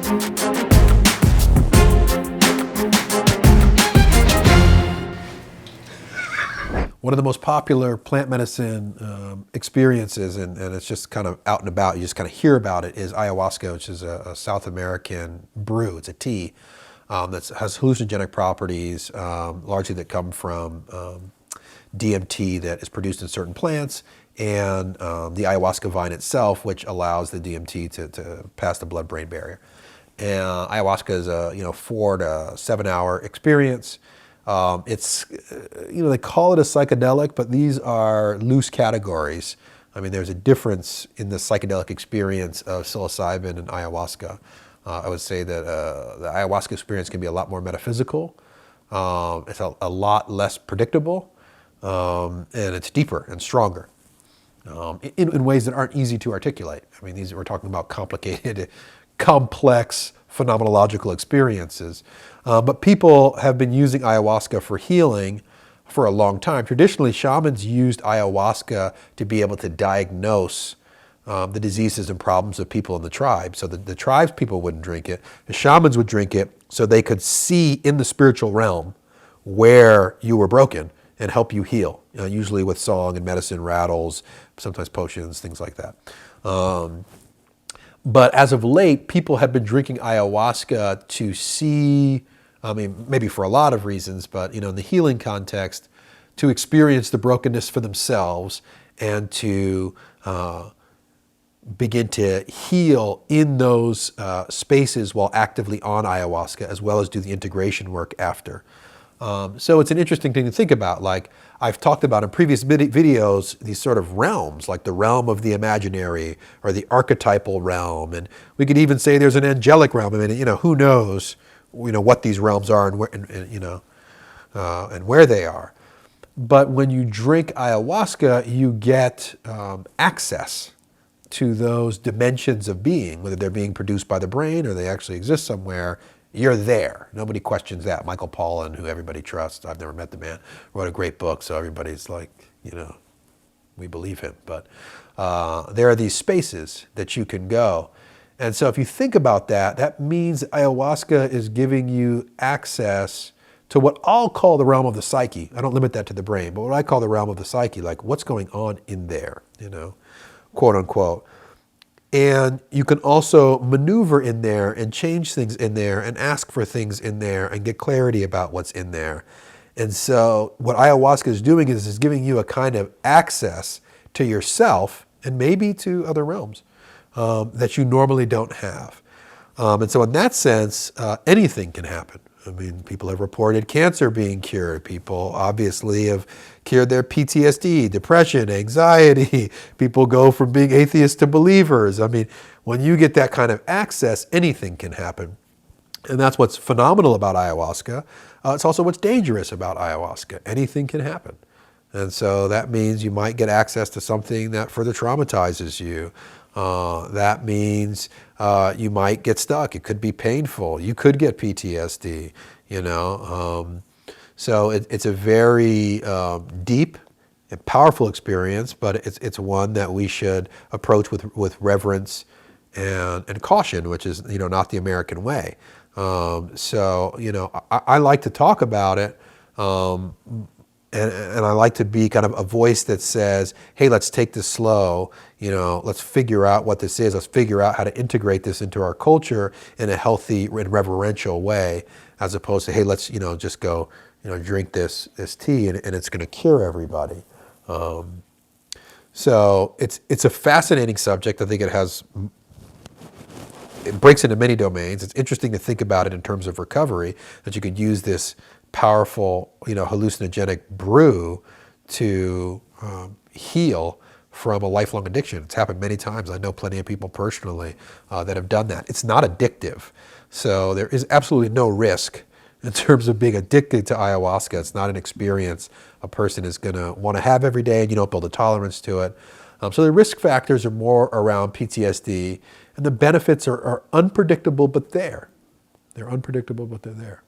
One of the most popular plant medicine experiences, and it's just kind of out and about, you just kind of hear about it, is ayahuasca, which is a South American brew. It's a tea that has hallucinogenic properties, largely that come from DMT that is produced in certain plants, and the ayahuasca vine itself, which allows the DMT to pass the blood-brain barrier. And ayahuasca is a 4 to 7 hour experience. It's, they call it a psychedelic, but these are loose categories. I mean, there's a difference in the psychedelic experience of psilocybin and ayahuasca. I would say that the ayahuasca experience can be a lot more metaphysical. It's a lot less predictable, and it's deeper and stronger in ways that aren't easy to articulate. I mean, we're talking about complicated, complex phenomenological experiences. But people have been using ayahuasca for healing for a long time. Traditionally, shamans used ayahuasca to be able to diagnose the diseases and problems of people in the tribe. So the tribes people wouldn't drink it. The shamans would drink it so they could see in the spiritual realm where you were broken and help you heal, usually with song and medicine, rattles, sometimes potions, things like that. But as of late, people have been drinking ayahuasca to see, I mean, maybe for a lot of reasons, but in the healing context, to experience the brokenness for themselves and to begin to heal in those spaces while actively on ayahuasca, as well as do the integration work after. So it's an interesting thing to think about. Like I've talked about in previous videos, these sort of realms, like the realm of the imaginary or the archetypal realm. And we could even say there's an angelic realm. I mean, who knows, what these realms are and where, and where they are. But when you drink ayahuasca, you get access to those dimensions of being, whether they're being produced by the brain or they actually exist somewhere. You're there. Nobody questions that. Michael Pollan, who everybody trusts, I've never met the man, wrote a great book, so everybody's like, we believe him. But there are these spaces that you can go. And so if you think about that, that means ayahuasca is giving you access to what I'll call the realm of the psyche. I don't limit that to the brain, but what I call the realm of the psyche, like what's going on in there, quote unquote. And you can also maneuver in there and change things in there and ask for things in there and get clarity about what's in there. And so what ayahuasca is doing is giving you a kind of access to yourself and maybe to other realms that you normally don't have. And so in that sense, anything can happen. I mean, people have reported cancer being cured. People obviously have cured their PTSD, depression, anxiety. People go from being atheists to believers. I mean, when you get that kind of access, anything can happen. And that's what's phenomenal about ayahuasca. It's also what's dangerous about ayahuasca. Anything can happen. And so that means you might get access to something that further traumatizes you. That means you might get stuck. It could be painful. You could get PTSD, So it's a very deep and powerful experience, but it's one that we should approach with reverence and caution, which is, not the American way. I like to talk about it. And I like to be kind of a voice that says, hey, let's take this slow, let's figure out what this is. Let's figure out how to integrate this into our culture in a healthy and reverential way, as opposed to, hey, let's, just go, drink this tea and it's going to cure everybody. So it's a fascinating subject. I think it breaks into many domains. It's interesting to think about it in terms of recovery, that you could use this powerful, hallucinogenic brew to heal from a lifelong addiction. It's happened many times. I know plenty of people personally that have done that. It's not addictive. So there is absolutely no risk in terms of being addicted to ayahuasca. It's not an experience a person is going to want to have every day, and you don't build a tolerance to it. So the risk factors are more around PTSD, and the benefits are unpredictable, but there. They're unpredictable, but they're there.